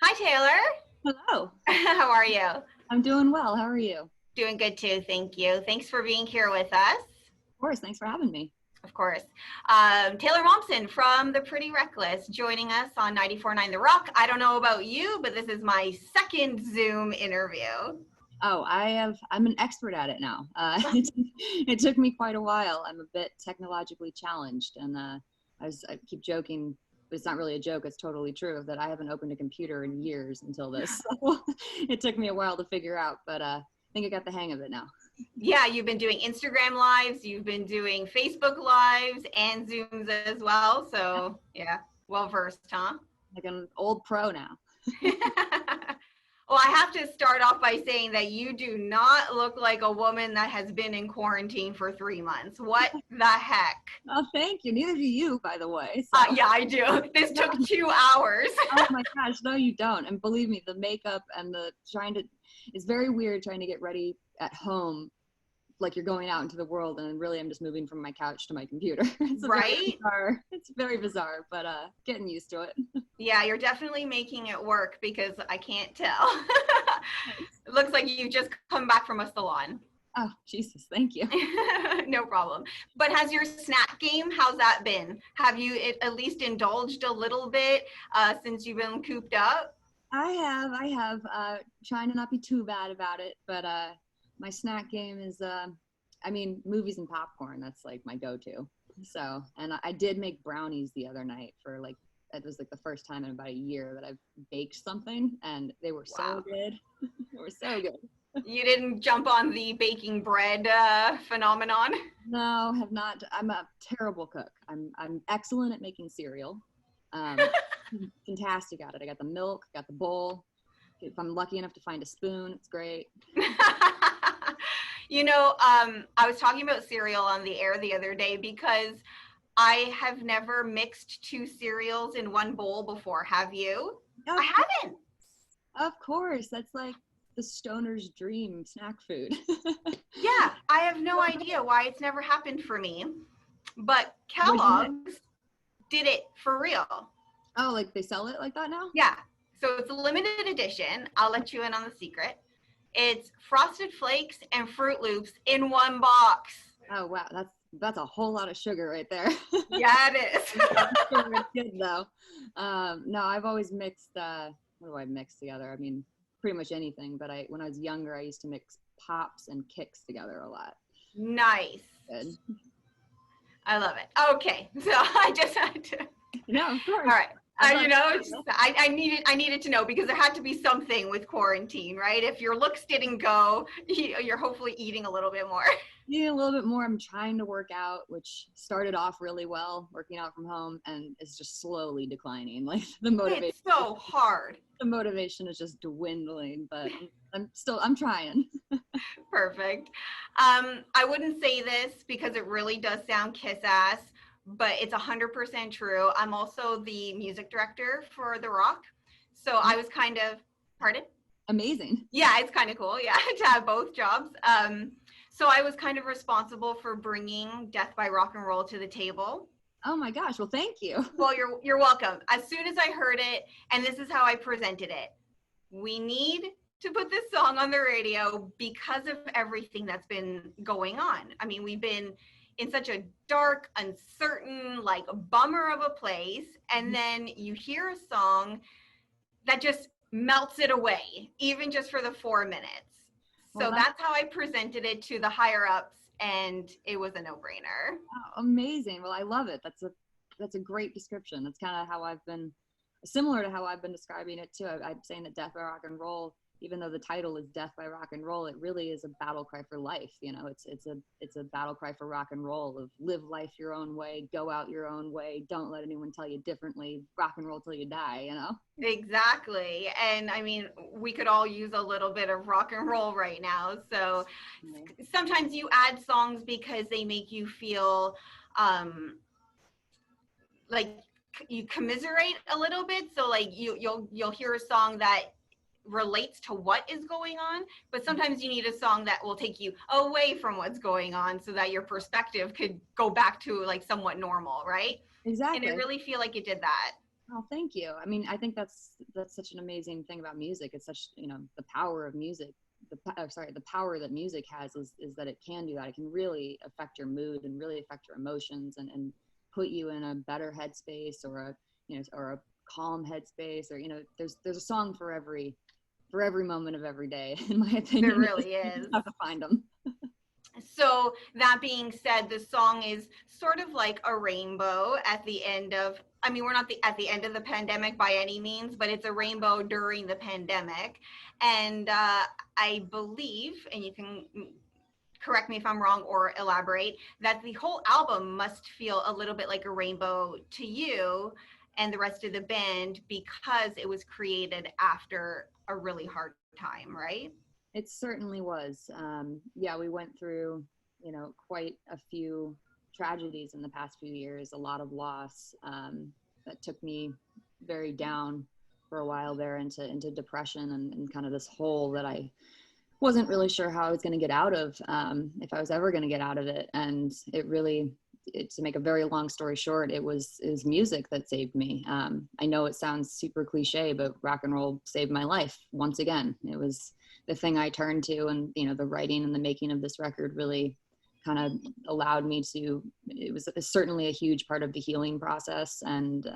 Hi, Taylor. Hello. How are you? I'm doing well. How are you? Doing good too, thank you. Thanks for being here with us. Of course. Thanks for having me. Of course. Taylor Momsen from The Pretty Reckless joining us on 94.9 The Rock. I don't know about you, but this is my second Zoom interview. Oh, I'm an expert at it now. It took me quite a while. I'm a bit technologically challenged, and I keep joking, but it's not really a joke. It's totally true that I haven't opened a computer in years until this. So it took me a while to figure out, but I think I got the hang of it now. Yeah, you've been doing Instagram lives, you've been doing Facebook lives and Zooms as well. So yeah, well versed, huh? Like an old pro now. Well, I have to start off by saying that you do not look like a woman that has been in quarantine for 3 months. What the heck? Oh, thank you. Neither do you, by the way. So. Yeah, I do. This took 2 hours. Oh my gosh, no, you don't. And believe me, the makeup and it's very weird trying to get ready at home like you're going out into the world, and really I'm just moving from my couch to my computer. Right? It's very bizarre, but getting used to it. Yeah, you're definitely making it work because I can't tell. It looks like you just come back from a salon. Oh, Jesus, thank you. No problem. But has your snack game, how's that been? Have you at least indulged a little bit since you've been cooped up? I have, trying to not be too bad about it, but my snack game is, movies and popcorn. That's like my go-to. So, and I did make brownies the other night it was like the first time in about a year that I've baked something, and they were so good. They were so good. You didn't jump on the baking bread phenomenon? No, have not. I'm a terrible cook. I'm excellent at making cereal. Fantastic at it. I got the milk, got the bowl. If I'm lucky enough to find a spoon, it's great. I was talking about cereal on the air the other day because I have never mixed 2 cereals in one bowl before. Have you? I haven't. Of course. That's like the stoner's dream snack food. Yeah, I have no idea why it's never happened for me. But Kellogg's did it for real. Oh, like they sell it like that now? Yeah. So it's a limited edition. I'll let you in on the secret. It's Frosted Flakes and Fruit Loops in one box. Oh, wow. That's a whole lot of sugar right there. Yeah, it is. It's good though. No, I've always mixed, what do I mix together? I mean, pretty much anything, but when I was younger, I used to mix Pops and Kicks together a lot. Nice. Good. I love it. Okay. So I just had to. No, of course. All right. I needed to know because there had to be something with quarantine, right? If your looks didn't go, you're hopefully eating a little bit more. Eating a little bit more. I'm trying to work out, which started off really well, working out from home, and it's just slowly declining. Like the motivation. It's so hard. The motivation is just dwindling, but I'm trying. Perfect. I wouldn't say this because it really does sound kiss ass, but it's 100% true. I'm also the music director for The Rock. So I was pardon? Amazing. Yeah, it's kind of cool. Yeah, to have both jobs. So I was kind of responsible for bringing Death by Rock and Roll to the table. Oh my gosh. Well, thank you. Well, you're welcome. As soon as I heard it, and this is how I presented it, we need to put this song on the radio because of everything that's been going on. I mean, we've been in such a dark, uncertain, like bummer of a place, and then you hear a song that just melts it away, even just for the 4 minutes. So that's how I presented it to the higher ups, and it was a no-brainer. Oh, amazing. Well, I love it. That's a great description. That's kind of how I've been, similar to how I've been describing it too. I'm saying that Death by Rock and Roll, even though the title is Death by Rock and Roll, it really is a battle cry for life. You know, it's a battle cry for rock and roll of live life your own way, go out your own way, don't let anyone tell you differently, rock and roll till you die, you know? Exactly. And I mean, we could all use a little bit of rock and roll right now. So sometimes you add songs because they make you feel like you commiserate a little bit. So like you'll hear a song that relates to what is going on, but sometimes you need a song that will take you away from what's going on so that your perspective could go back to like somewhat normal, right? Exactly. And I really feel like it did that. Oh, thank you. I mean, I think that's such an amazing thing about music. It's such, you know, the power of music. The power that music has is that it can do that. It can really affect your mood and really affect your emotions and put you in a better headspace or a, you know, or a calm headspace, or, you know, there's a song for every moment of every day, in my opinion. There really is. You have to find them. So that being said, the song is sort of like a rainbow at the end of, I mean, we're not at the end of the pandemic by any means, but it's a rainbow during the pandemic. And I believe, and you can correct me if I'm wrong or elaborate, that the whole album must feel a little bit like a rainbow to you and the rest of the band because it was created after a really hard time, right? It certainly was. Yeah, we went through, you know, quite a few tragedies in the past few years, a lot of loss that took me very down for a while there into depression and kind of this hole that I wasn't really sure how I was going to get out of, if I was ever going to get out of it. And it really, to make a very long story short, it was music that saved me. I know it sounds super cliche, but rock and roll saved my life once again. It was the thing I turned to, and, you know, the writing and the making of this record really kind of allowed me to, it was certainly a huge part of the healing process. And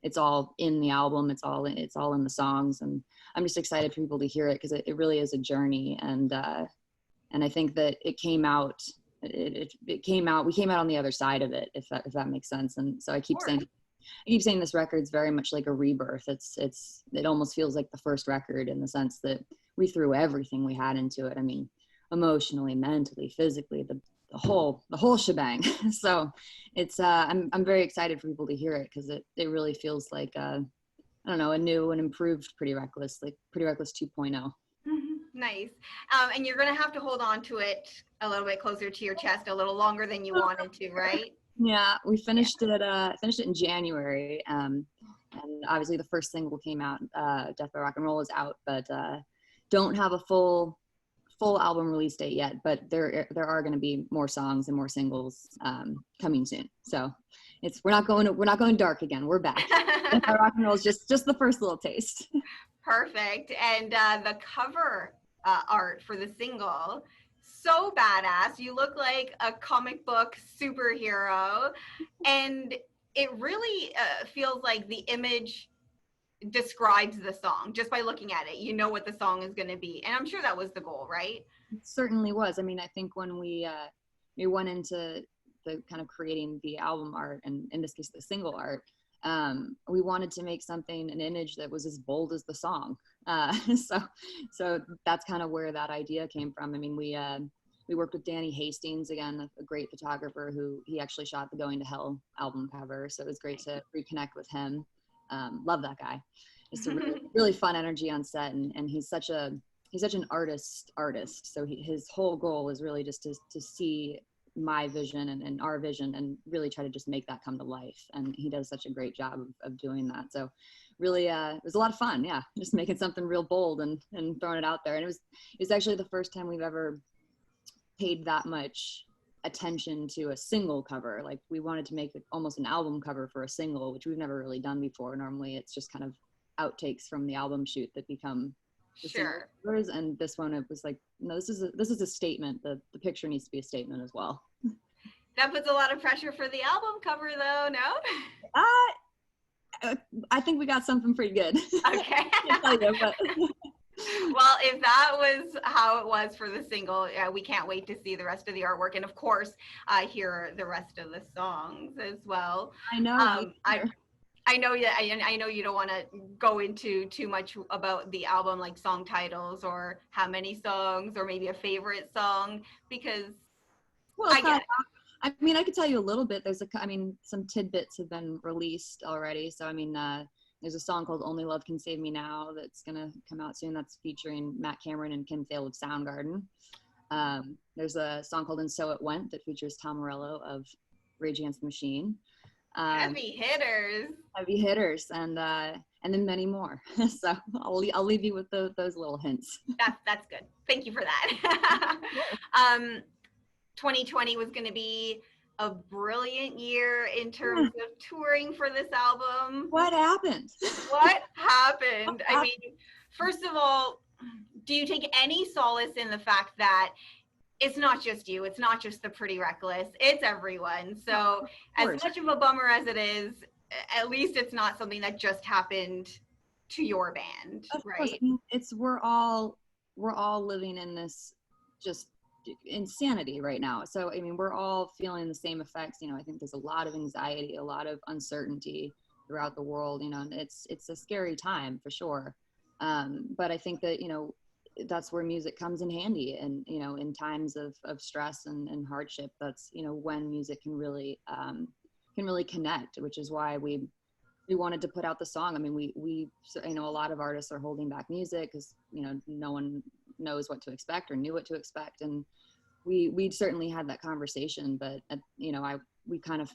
it's all in the album. It's all in the songs. And I'm just excited for people to hear it because it really is a journey. And I think that it came out, we came out on the other side of it, if that makes sense. And so I keep saying this record's very much like a rebirth. It almost feels like the first record in the sense that we threw everything we had into it. I mean, emotionally, mentally, physically, the whole shebang. So it's I'm very excited for people to hear it because it really feels like I don't know, a new and improved Pretty Reckless, like Pretty Reckless 2.0. Nice. And you're going to have to hold on to it a little bit closer to your chest, a little longer than you wanted to, right? Yeah, we finished it in January. And obviously the first single came out, Death by Rock and Roll is out, but don't have a full album release date yet, but there are going to be more songs and more singles coming soon. So we're not going dark again. We're back. Death by Rock and Roll is just the first little taste. Perfect. And the cover art for the single, so badass. You look like a comic book superhero, and it really feels like the image describes the song just by looking at it. You know what the song is going to be, and I'm sure that was the goal, right? It certainly was. I mean, I think when we went into the kind of creating the album art, and in this case the single art, we wanted to make an image that was as bold as the song. So that's kind of where that idea came from. I mean, we worked with Danny Hastings, again, a great photographer who he actually shot the Going to Hell album cover. So it was great to reconnect with him. Love that guy. Just a really, really fun energy on set. And he's such an artist. So his whole goal is really just to see my vision and our vision and really try to just make that come to life. And he does such a great job of doing that. So really, it was a lot of fun. Yeah. Just making something real bold and throwing it out there. And it was actually the first time we've ever paid that much attention to a single cover. Like, we wanted to make almost an album cover for a single, which we've never really done before. Normally it's just kind of outtakes from the album shoot that become the Sure. covers. And this one, it was like, no, this is a statement. The picture needs to be a statement as well. That puts a lot of pressure for the album cover, though, no? I think we got something pretty good. Okay. I can't tell you, but Well, if that was how it was for the single, we can't wait to see the rest of the artwork, and of course, hear the rest of the songs as well. I know. I know you don't want to go into too much about the album, like song titles or how many songs or maybe a favorite song, because I get it. I mean, I could tell you a little bit. Some tidbits have been released already. So, I mean, there's a song called Only Love Can Save Me Now that's going to come out soon. That's featuring Matt Cameron and Kim Thale of Soundgarden. There's a song called And So It Went that features Tom Morello of Rage Against the Machine. Heavy hitters. And then many more. So I'll leave you with those little hints. That's good. Thank you for that. 2020 was going to be a brilliant year in terms of touring for this album. What happened? What happened? I mean, first of all, do you take any solace in the fact that it's not just you, it's not just the Pretty Reckless, it's everyone. So as much of a bummer as it is, at least it's not something that just happened to your band, right? I mean, we're all living in this just insanity right now. So I mean, we're all feeling the same effects. You know, I think there's a lot of anxiety, a lot of uncertainty throughout the world. You know, and it's a scary time for sure. But I think that, you know, that's where music comes in handy, and you know, in times of stress and hardship, that's, you know, when music can really connect, which is why we wanted to put out the song. I mean, we you know, a lot of artists are holding back music because, you know, no one knows what to expect or knew what to expect, and we certainly had that conversation. But you know, we kind of,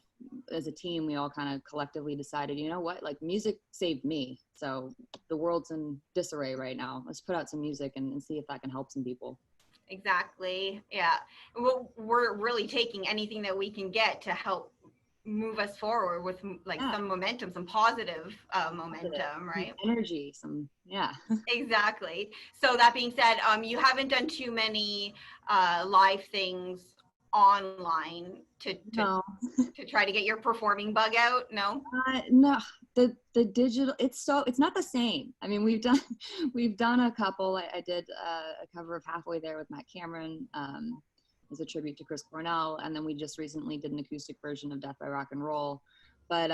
as a team, we all kind of collectively decided, you know what, like, music saved me, so the world's in disarray right now, let's put out some music and see if that can help some people. Exactly. Yeah. Well, we're really taking anything that we can get to help move us forward with like some momentum, some positive momentum, right? Energy, Exactly. So that being said, you haven't done too many live things online to try to get your performing bug out. No. No, the digital, it's not the same. I mean, we've done a couple. I did a cover of Halfway There with Matt Cameron, as a tribute to Chris Cornell, and then we just recently did an acoustic version of Death by Rock and Roll. But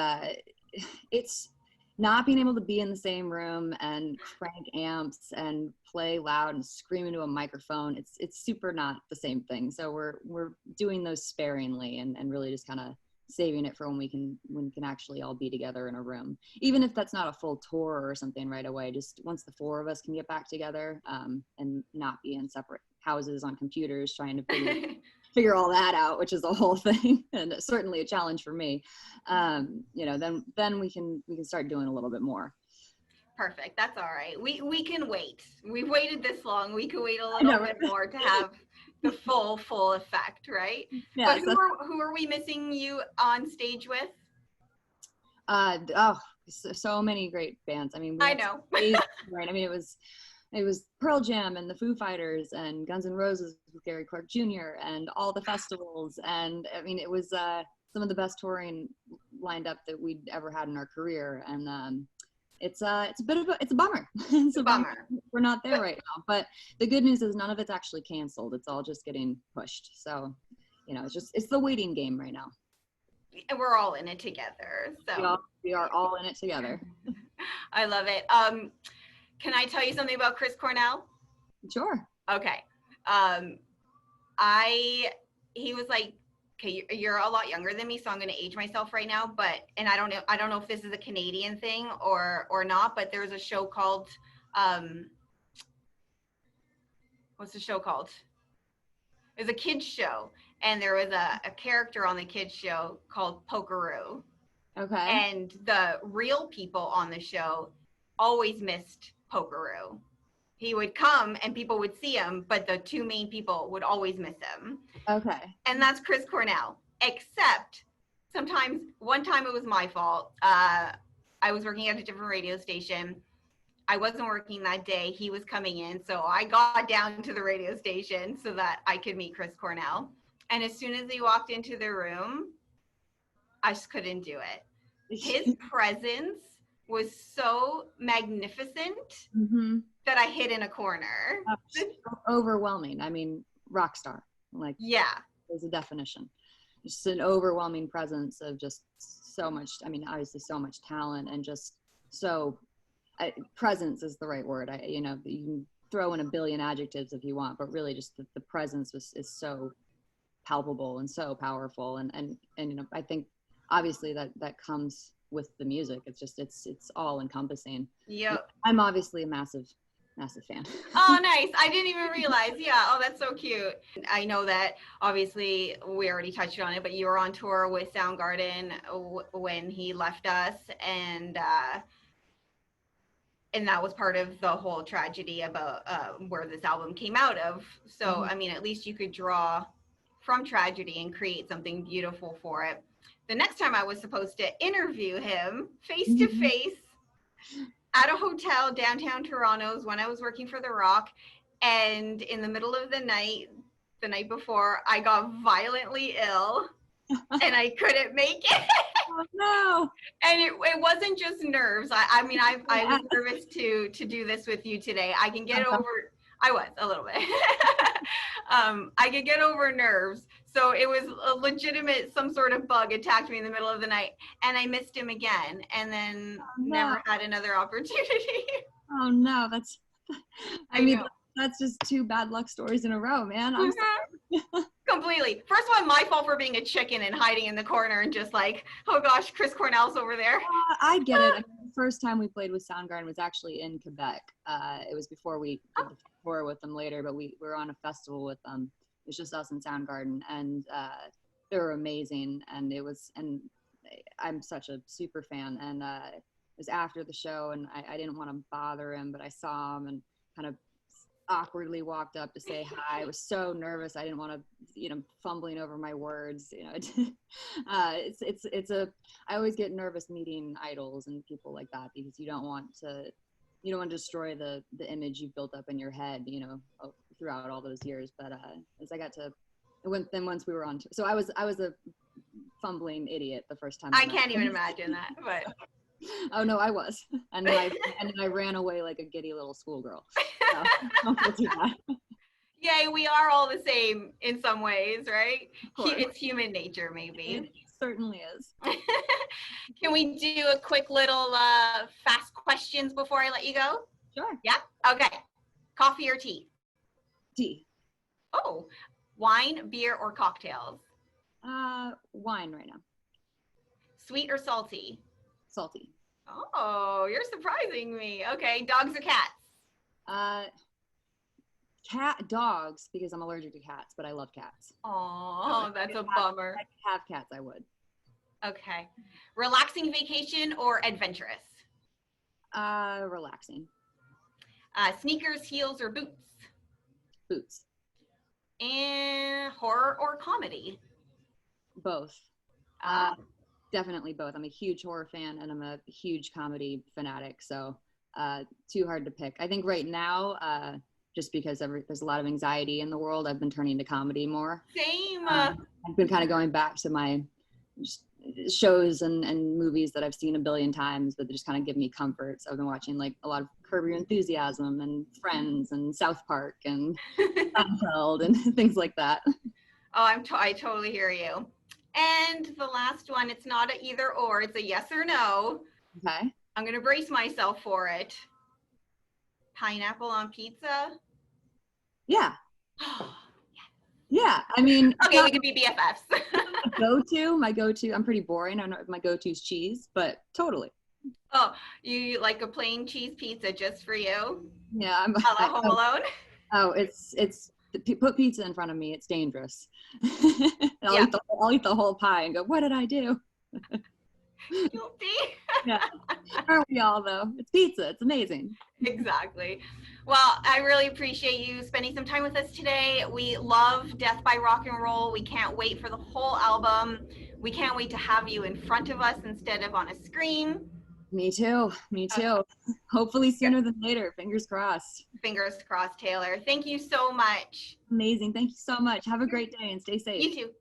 it's not being able to be in the same room and crank amps and play loud and scream into a microphone. It's super not the same thing. So we're doing those sparingly and really just kind of saving it for when we can actually all be together in a room, even if that's not a full tour or something right away. Just once the four of us can get back together, and not be in separate houses on computers trying to figure all that out, which is a whole thing, and certainly a challenge for me. You know, then we can start doing a little bit more. Perfect. That's all right. We can wait. We've waited this long. We can wait a little bit more to have the full effect, right? Yes, but who are we missing you on stage with? So many great bands. I mean, I know. Right. I mean, it was Pearl Jam and the Foo Fighters and Guns N' Roses with Gary Clark Jr. and all the festivals. And I mean, it was some of the best touring lined up that we'd ever had in our career. And it's a bummer. It's a bummer. We're not there right now. But the good news is none of it's actually canceled. It's all just getting pushed. So, you know, it's the waiting game right now. And we're all in it together. So we are all in it together. I love it. Can I tell you something about Chris Cornell? Sure. Okay. He was like, okay, you're a lot younger than me, so I'm going to age myself right now. But, and I don't know if this is a Canadian thing or not, but there's a show called, what's the show called? It's a kids show, and there was a character on the kids show called Pokeroo. Okay. And the real people on the show always missed Pokeroo. He would come and people would see him, but the two main people would always miss him. Okay. And that's Chris Cornell, except sometimes, one time it was my fault. I was working at a different radio station. I wasn't working that day. He was coming in. So I got down to the radio station so that I could meet Chris Cornell. And as soon as he walked into the room, I just couldn't do it. His presence was so magnificent that I hid in a corner. Overwhelming. I mean, rock star. Like, yeah, there's a definition. Just an overwhelming presence of just so much. I mean, obviously so much talent and just so presence is the right word. You know, you can throw in a billion adjectives if you want, but really just the presence is so palpable and so powerful. And you know, I think obviously that comes with the music. It's just it's all encompassing. Yeah, I'm obviously a massive fan. Oh, nice. I didn't even realize. Yeah. Oh, that's so cute. I know that obviously we already touched on it, but you were on tour with Soundgarden when he left us, and that was part of the whole tragedy about where this album came out of. So, I mean, at least you could draw from tragedy and create something beautiful for it. The next time I was supposed to interview him face to face at a hotel downtown Toronto when I was working for The Rock. And in the middle of the night before, I got violently ill and I couldn't make it. Oh, no. And it wasn't just nerves. I mean, I was nervous to do this with you today. I can get over, I was a little bit. I could get over nerves. So it was a legitimate, some sort of bug attacked me in the middle of the night, and I missed him again, and then never had another opportunity. Oh no, that's, I mean, that's just 2 bad luck stories in a row, man. I'm sorry. Completely. First one, my fault for being a chicken and hiding in the corner and just like, oh gosh, Chris Cornell's over there. I get it. I mean, the first time we played with Soundgarden was actually in Quebec. It was before we did the tour with them later, but we were on a festival with them. It was just us and Soundgarden, and they were amazing. And I'm such a super fan. And it was after the show, and I didn't want to bother him, but I saw him and kind of awkwardly walked up to say hi. I was so nervous. I didn't want to, fumbling over my words. I always get nervous meeting idols and people like that, because you don't want to destroy the image you've built up in your head, throughout all those years. But as I got to, once we were on, so I was a fumbling idiot the first time. I can't even imagine that, but. Oh no, I was, and then I ran away like a giddy little schoolgirl. So, don't do that. Yay, we are all the same in some ways, right? It's human nature, maybe. It certainly is. Can we do a quick little fast questions before I let you go? Sure. Yeah? Okay. Coffee or tea? Tea. Oh, wine, beer, or cocktails? Wine right now. Sweet or salty? Salty. Oh, you're surprising me. Okay, dogs or cats? Dogs, because I'm allergic to cats, but I love cats. Oh, that's a bummer. If I could have cats, I would. Okay. Relaxing vacation or adventurous? Relaxing. Sneakers, heels, or boots? Boots. And horror or comedy? Both. Definitely both. I'm a huge horror fan and I'm a huge comedy fanatic, so too hard to pick. I think right now, just because there's a lot of anxiety in the world, I've been turning to comedy more. Same. I've been kind of going back to my shows and movies that I've seen a billion times, but they just kind of give me comfort. So I've been watching like a lot of Curb Your Enthusiasm and Friends and South Park and Seinfeld and things like that. Oh, I totally hear you. And the last one, it's not an either or, it's a yes or no. Okay. I'm going to brace myself for it. Pineapple on pizza? Yeah. Yeah. I mean, okay, we could be BFFs. my go-to, I'm pretty boring. I know my go-to is cheese, but totally. Oh, you like a plain cheese pizza just for you? Yeah. I'm Home Alone? Oh, it's put pizza in front of me. It's dangerous. I'll eat the whole pie and go, what did I do? Guilty. Yeah. Aren't we all though? It's pizza. It's amazing. Exactly. Well, I really appreciate you spending some time with us today. We love Death by Rock and Roll. We can't wait for the whole album. We can't wait to have you in front of us instead of on a screen. Me too. Hopefully sooner than later. Fingers crossed. Fingers crossed, Taylor. Thank you so much. Amazing. Thank you so much. Have a great day and stay safe. You too.